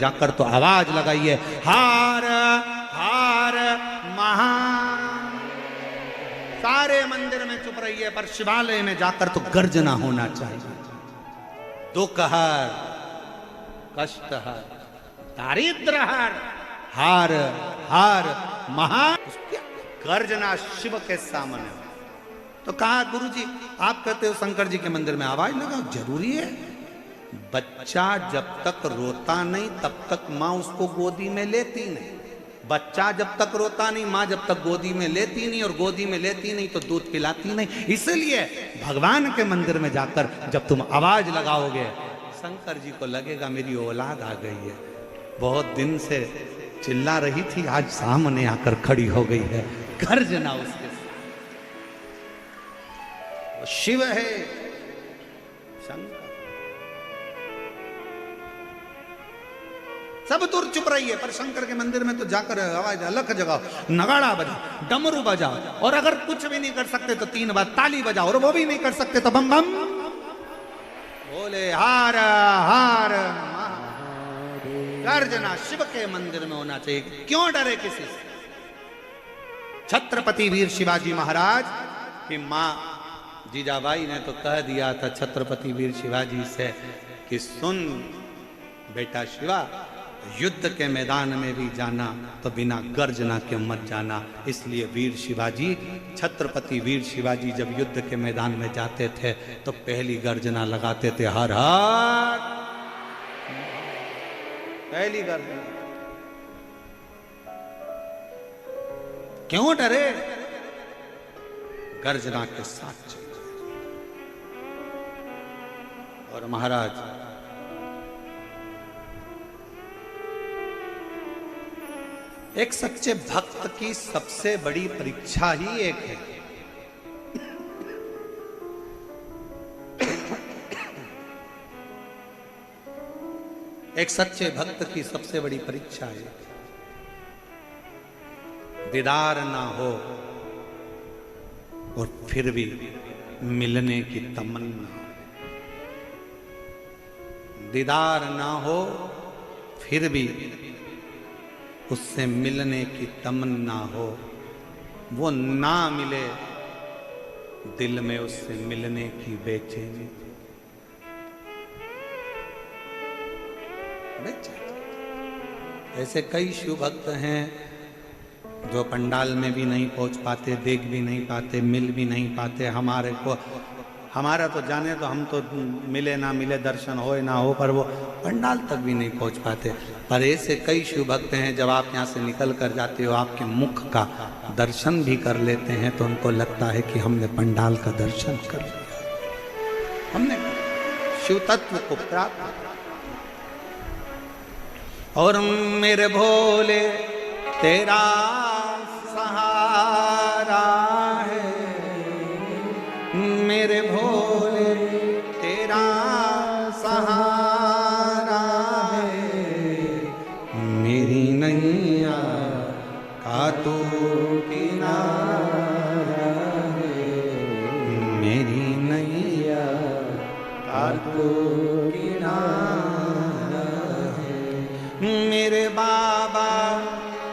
जाकर तो आवाज लगाइए, हार हार महा। सारे मंदिर में चुप रहिए, पर शिवालय में जाकर तो गर्जना होना चाहिए। दुख हर, कष्ट हर, दारिद्र हर, हार हार महा। गर्जना शिव के सामने। तो कहा गुरुजी आप कहते हो शंकर जी के मंदिर में आवाज लगाओ, जरूरी है? बच्चा जब तक रोता नहीं तब तक माँ उसको गोदी में लेती नहीं। बच्चा जब तक रोता नहीं, माँ जब तक गोदी में लेती नहीं, और गोदी में लेती नहीं तो दूध पिलाती नहीं। इसलिए भगवान के मंदिर में जाकर जब तुम आवाज लगाओगे, शंकर जी को लगेगा मेरी औलाद आ गई है, बहुत दिन से चिल्ला रही थी, आज सामने आकर खड़ी हो गई है। गर्जना उसके वो शिव है, शंकर। सब दूर चुप रहिए, पर शंकर के मंदिर में तो जाकर आवाज अलख जगाओ, नगाड़ा बजाओ, डमरू बजाओ, और अगर कुछ भी नहीं कर सकते तो 3 बार ताली बजाओ, और वो भी नहीं कर सकते तो बम बम बोले, हार हार गर्जना शिव के मंदिर में होना चाहिए। क्यों डरे किसी से? छत्रपति वीर शिवाजी महाराज की मां जीजाबाई ने तो कह दिया था छत्रपति वीर शिवाजी से कि सुन बेटा शिवा, युद्ध के मैदान में भी जाना तो बिना गर्जना के मत जाना। इसलिए वीर शिवाजी, छत्रपति वीर शिवाजी जब युद्ध के मैदान में जाते थे तो पहली गर्जना लगाते थे, हर हर। पहली गर्जना। क्यों डरे? गर्जना के साथ चलिए। और महाराज एक सच्चे भक्त की सबसे बड़ी परीक्षा ही एक है, एक सच्चे भक्त की सबसे बड़ी परीक्षा है, दीदार ना हो और फिर भी मिलने की तमन्ना। दीदार ना हो फिर भी उससे मिलने की तमन्ना हो, वो ना मिले दिल में उससे मिलने की बेचैनी। ऐसे कई शिव भक्त हैं जो पंडाल में भी नहीं पहुंच पाते, देख भी नहीं पाते, मिल भी नहीं पाते। हमारा तो जाने तो हम तो मिले ना मिले, दर्शन हो ना हो, पर वो पंडाल तक भी नहीं पहुंच पाते। पर ऐसे कई शिव भक्त हैं जब आप यहाँ से निकल कर जाते हो, आपके मुख का दर्शन भी कर लेते हैं तो उनको लगता है कि हमने पंडाल का दर्शन कर लिया, हमने शिव तत्व को प्राप्त। और मेरे भोले तेरा सहारा है, मेरे भोले तेरा सहारा है, मेरी नैया का तू किनारा है, मेरी नैया का तू किनारा है। मेरे बाबा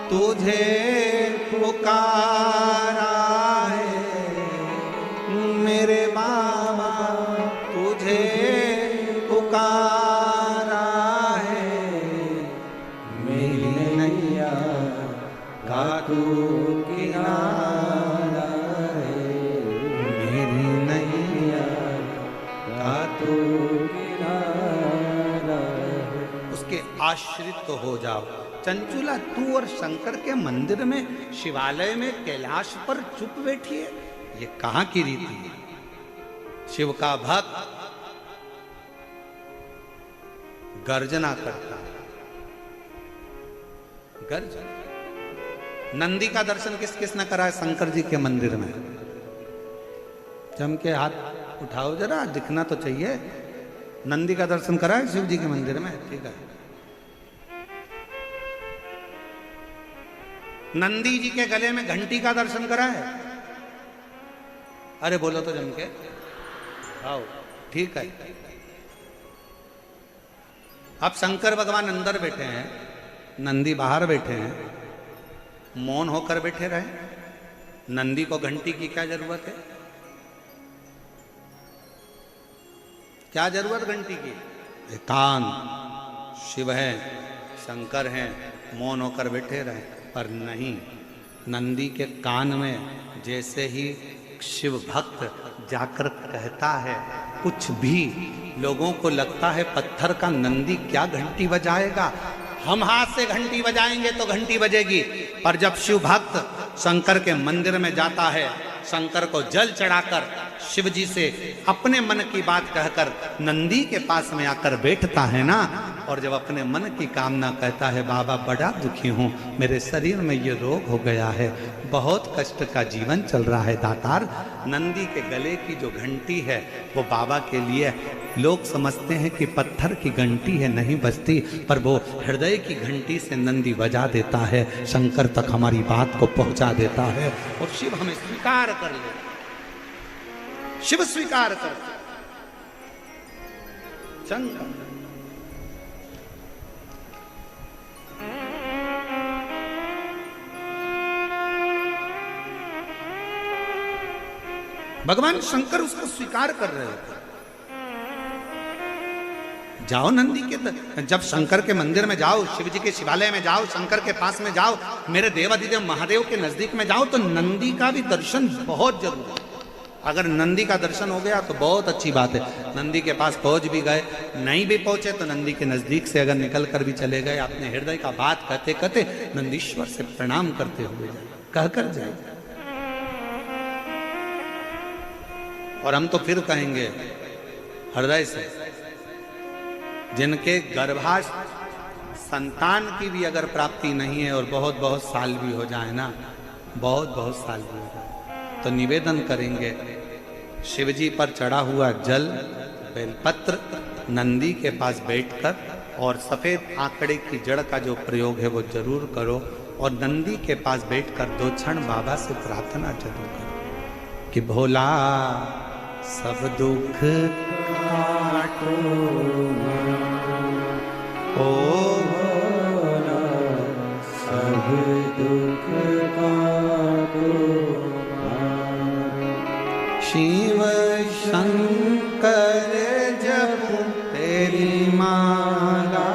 तुझे पुकारा है, मेरे बाबा तुझे पुकारा है, मेरी नैया का तू किनारा है, मेरी नैया का तू किनारा है। उसके आश्रित तो हो जाओ। चंचुला तू और शंकर के मंदिर में, शिवालय में, कैलाश पर चुप बैठी है, ये कहां की रीति है? शिव का भक्त गर्जना करता है, गर्जना। नंदी का दर्शन किस किस ने करा है शंकर जी के मंदिर में? जम के हाथ उठाओ जरा, दिखना तो चाहिए। नंदी का दर्शन करा है शिव जी के मंदिर में? ठीक है। नंदी जी के गले में घंटी का दर्शन करा है? अरे बोलो तो जम के, आओ। ठीक है। अब शंकर भगवान अंदर बैठे हैं, नंदी बाहर बैठे हैं, मौन होकर बैठे रहे। नंदी को घंटी की क्या जरूरत है? क्या जरूरत घंटी की? एकांत शिव है, शंकर हैं, मौन होकर बैठे रहे। पर नहीं, नंदी के कान में जैसे ही शिव भक्त जाकर कहता है कुछ भी, लोगों को लगता है पत्थर का नंदी क्या घंटी बजाएगा, हम हाथ से घंटी बजाएंगे तो घंटी बजेगी। पर जब शिव भक्त शंकर के मंदिर में जाता है, शंकर को जल चढ़ाकर शिव जी से अपने मन की बात कहकर नंदी के पास में आकर बैठता है ना, और जब अपने मन की कामना कहता है बाबा बड़ा दुखी हूँ, मेरे शरीर में ये रोग हो गया है, बहुत कष्ट का जीवन चल रहा है दातार, नंदी के गले की जो घंटी है वो बाबा के लिए, लोग समझते हैं कि पत्थर की घंटी है, नहीं बजती, पर वो हृदय की घंटी से नंदी बजा देता है, शंकर तक हमारी बात को पहुंचा देता है और शिव हमें स्वीकार कर ले, शिव स्वीकार कर शंकर। भगवान शंकर उसको स्वीकार कर रहे थे। जाओ नंदी के, जब शंकर के मंदिर में जाओ, शिव जी के शिवालय में जाओ, शंकर के पास में जाओ, मेरे देवाधिदेव महादेव के नजदीक में जाओ, तो नंदी का भी दर्शन बहुत जरूरी है। अगर नंदी का दर्शन हो गया तो बहुत अच्छी बात है। नंदी के पास पहुंच भी गए, नहीं भी पहुंचे तो नंदी के नजदीक से अगर निकल कर भी चले गए, अपने हृदय का बात कहते कहते नंदीश्वर से प्रणाम करते हुए जाए, कहकर जाए। और हम तो फिर कहेंगे हृदय से, जिनके गर्भाश संतान की भी अगर प्राप्ति नहीं है और बहुत बहुत साल भी हो जाए ना, बहुत बहुत साल भी हो जाए, तो निवेदन करेंगे शिव जी पर चढ़ा हुआ जल बेलपत्र नंदी के पास बैठकर और सफेद आंकड़े की जड़ का जो प्रयोग है वो जरूर करो, और नंदी के पास बैठकर 2 क्षण बाबा से प्रार्थना जरूर करो कि भोला सब दुख काटो, ओ भोला सब दुख काटो, शिव शंकर जप तेरी माला,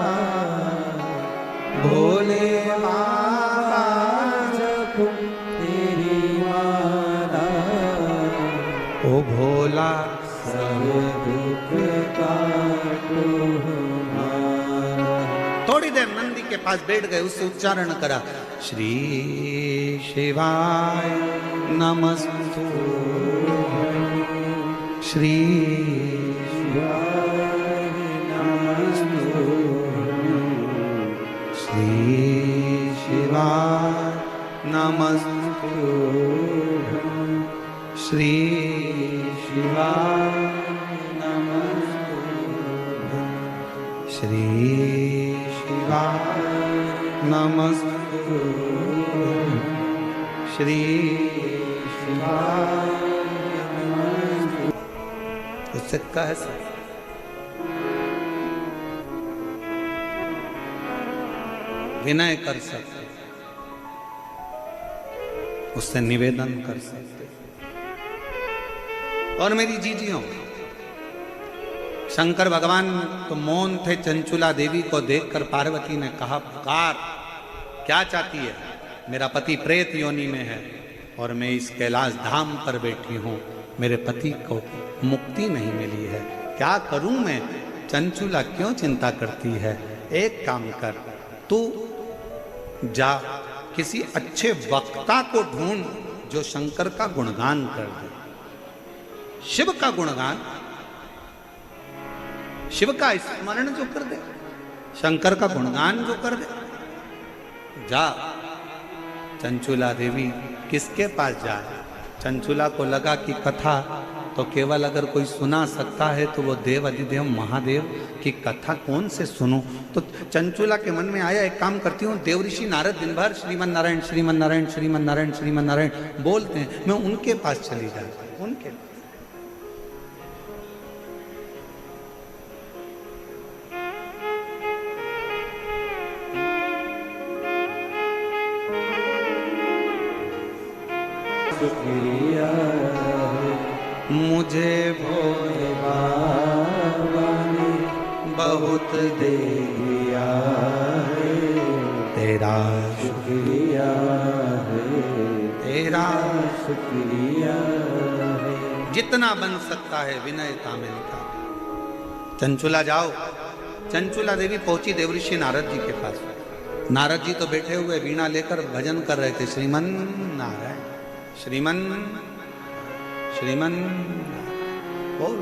भोले बाबा जप तेरी माला, ओ भोला सब दुख काटो हमारा। थोड़ी देर नंदी के पास बैठ गए, उससे उच्चारण करा श्री शिवाय नमस्तु, श्री शिवाय नमस्तु, श्री शिवाय नमस्तु, श्री शिवाय नमस्तु, श्री शिवाय नमस्तु, श्री शिवाय नमस्तु। उससे कह सकते, विनय कर सकते, उससे निवेदन कर सकते। और मेरी जीजियों, शंकर भगवान तो मौन थे, चंचुला देवी को देखकर पार्वती ने कहा पुकार, क्या चाहती है? मेरा पति प्रेत योनि में है और मैं इस कैलाश धाम पर बैठी हूँ, मेरे पति को मुक्ति नहीं मिली है, क्या करूं मैं? चंचुला क्यों चिंता करती है? एक काम कर, तू जा किसी अच्छे वक्ता को ढूंढ जो शंकर का गुणगान कर दे, शिव का गुणगान, शिव का स्मरण जो कर दे, शंकर का गुणगान जो कर दे। जा। चंचुला देवी किसके पास जाए? चंचुला को लगा कि कथा तो केवल अगर कोई सुना सकता है तो वो देव अधिदेव महादेव की कथा कौन से सुनूं? तो चंचुला के मन में आया, एक काम करती हूँ, देव ऋषि नारद दिन भर श्रीमन नारायण श्रीमन नारायण श्रीमन नारायण श्रीमन नारायण बोलते हैं, मैं उनके पास चली जाती हूँ, उनके पास। शुक्रिया मुझे भोले बाबा ने बहुत दे दिया है, तेरा शुक्रिया है, तेरा शुक्रिया है। जितना बन सकता है विनयता में निकाल। चंचुला जाओ। चंचुला देवी पहुंची देवऋषि नारद जी के पास। नारद जी तो बैठे हुए वीणा लेकर भजन कर रहे थे, श्रीमन नारायण श्रीमन श्रीमन बोल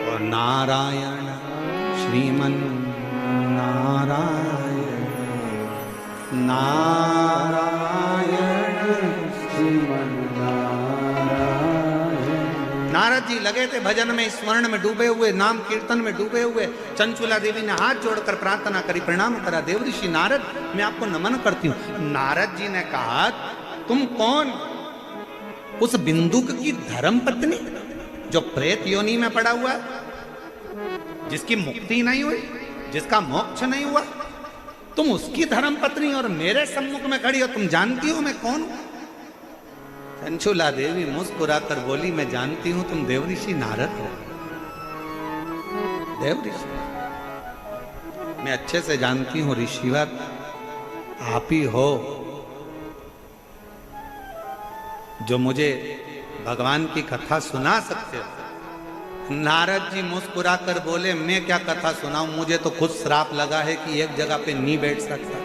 और नारायण श्रीमन नारायण नारायण श्रीमन नारायण। नारद जी लगे थे भजन में, स्मरण में डूबे हुए, नाम कीर्तन में डूबे हुए। चंचुला देवी ने हाथ जोड़कर प्रार्थना करी, प्रणाम करा, देवऋषि नारद मैं आपको नमन करती हूँ। नारद जी ने कहा तुम कौन? उस बिंदुक की धर्म पत्नी जो प्रेत योनि में पड़ा हुआ है, जिसकी मुक्ति नहीं हुई, जिसका मोक्ष नहीं हुआ, तुम उसकी धर्म पत्नी और मेरे सम्मुख में खड़ी हो, तुम जानती हो मैं कौन हूं? चंचुला देवी मुस्कुराकर बोली मैं जानती हूं तुम देवऋषि नारद हो। देवऋषि मैं अच्छे से जानती हूं ऋषिवर आप ही हो जो मुझे भगवान की कथा सुना सकते हो। नारद जी मुस्कुराकर बोले मैं क्या कथा सुनाऊं, मुझे तो खुद श्राप लगा है कि एक जगह पे नहीं बैठ सकता।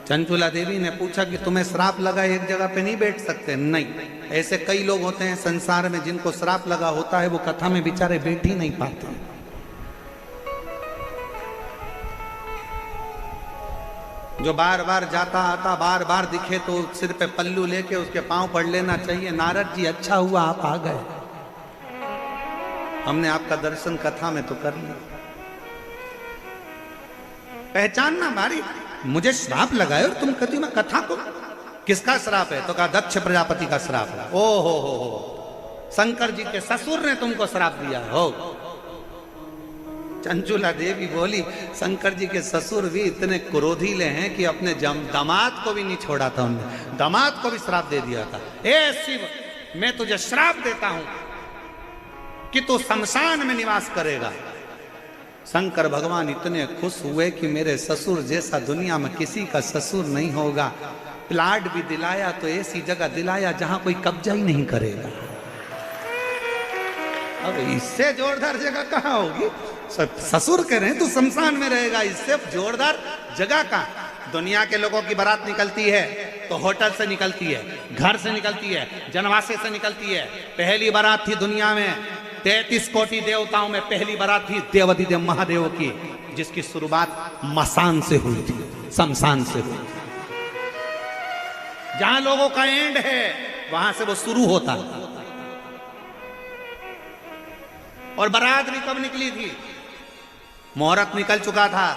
चंचुला देवी ने पूछा कि तुम्हें श्राप लगा एक जगह पे नहीं बैठ सकते? नहीं, ऐसे कई लोग होते हैं संसार में जिनको श्राप लगा होता है, वो कथा में बेचारे बैठ ही नहीं पाते। जो बार बार जाता आता बार बार दिखे तो सिर पे पल्लू लेके उसके पांव पड़ लेना चाहिए। नारद जी अच्छा हुआ आप आ गए, हमने आपका दर्शन कथा में तो कर लिया। पहचानना भारी, मुझे श्राप लगाए और तुम कहती मैं कथा को। किसका श्राप है? तो कहा दक्ष प्रजापति का श्राप है। ओ हो शंकर जी के ससुर ने तुमको श्राप दिया हो। चंचुला देवी बोली शंकर जी के ससुर भी इतने क्रोधीले हैं कि अपने दामाद को भी नहीं छोड़ा था, उन्होंने दामाद को भी श्राप दे दिया था। हे शिव मैं तुझे श्राप देता हूं कि तू शमशान में निवास करेगा। शंकर भगवान इतने खुश हुए कि मेरे ससुर जैसा दुनिया में किसी का ससुर नहीं होगा। प्लाट भी दिलाया तो ऐसी जगह दिलाया जहां कोई कब्जा ही नहीं करेगा। अब इससे जोरदार जगह कहां होगी? ससुर कह रहे हैं तू शमशान में रहेगा, इससे जोरदार जगह कहां? दुनिया के लोगों की बारात निकलती है तो होटल से निकलती है, घर से निकलती है, जनवासे से निकलती है। पहली बारात थी दुनिया में 33 कोटि देवताओं में पहली बारात थी देवाधिदेव महादेव की, जिसकी शुरुआत मसान से हुई थी, शमशान से हुई थी। जहां लोगों का एंड है वहां से वो शुरू होता है। और बारात भी कब निकली थी? मुहूर्त निकल चुका था,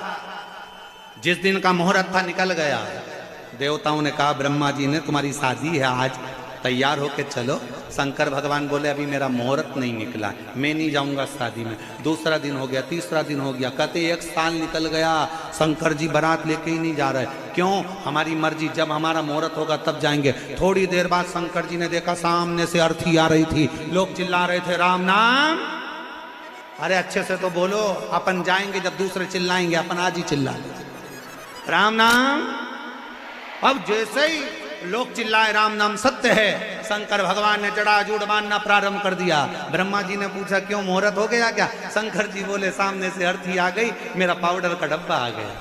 जिस दिन का मुहूर्त था निकल गया। देवताओं ने कहा ब्रह्मा जी ने तुम्हारी शादी है आज, तैयार होके चलो। शंकर भगवान बोले अभी मेरा मुहूर्त नहीं निकला, मैं नहीं जाऊंगा शादी में। दूसरा दिन हो गया, तीसरा दिन हो गया, कहते 1 साल निकल गया, शंकर जी बारात लेके ही नहीं जा रहे। क्यों? हमारी मर्जी, जब हमारा मुहूर्त होगा तब जाएंगे। थोड़ी देर बाद शंकर जी ने देखा सामने से अर्थी आ रही थी, लोग चिल्ला रहे थे राम नाम। अरे अच्छे से तो बोलो, अपन जाएंगे जब दूसरे चिल्लाएंगे, अपन आज ही चिल्ला राम नाम। अब जैसे ही लोग चिल्लाए राम नाम सत्य है, शंकर भगवान ने जड़ा जूड़ बांधना प्रारंभ कर दिया। ब्रह्मा जी ने पूछा क्यों मुहूर्त हो गया क्या? शंकर जी बोले सामने से अर्थी आ गई, मेरा पाउडर का डब्बा आ गया।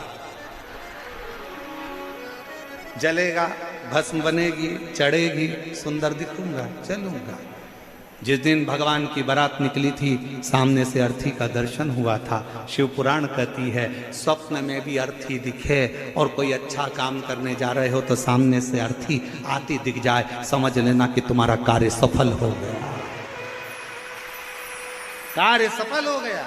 जलेगा, भस्म बनेगी, चढ़ेगी, सुंदर दिखूंगा, चलूंगा। जिस दिन भगवान की बारात निकली थी सामने से अर्थी का दर्शन हुआ था। शिव पुराण कहती है स्वप्न में भी अर्थी दिखे और कोई अच्छा काम करने जा रहे हो तो सामने से अर्थी आती दिख जाए, समझ लेना कि तुम्हारा कार्य सफल हो गया, कार्य सफल हो गया।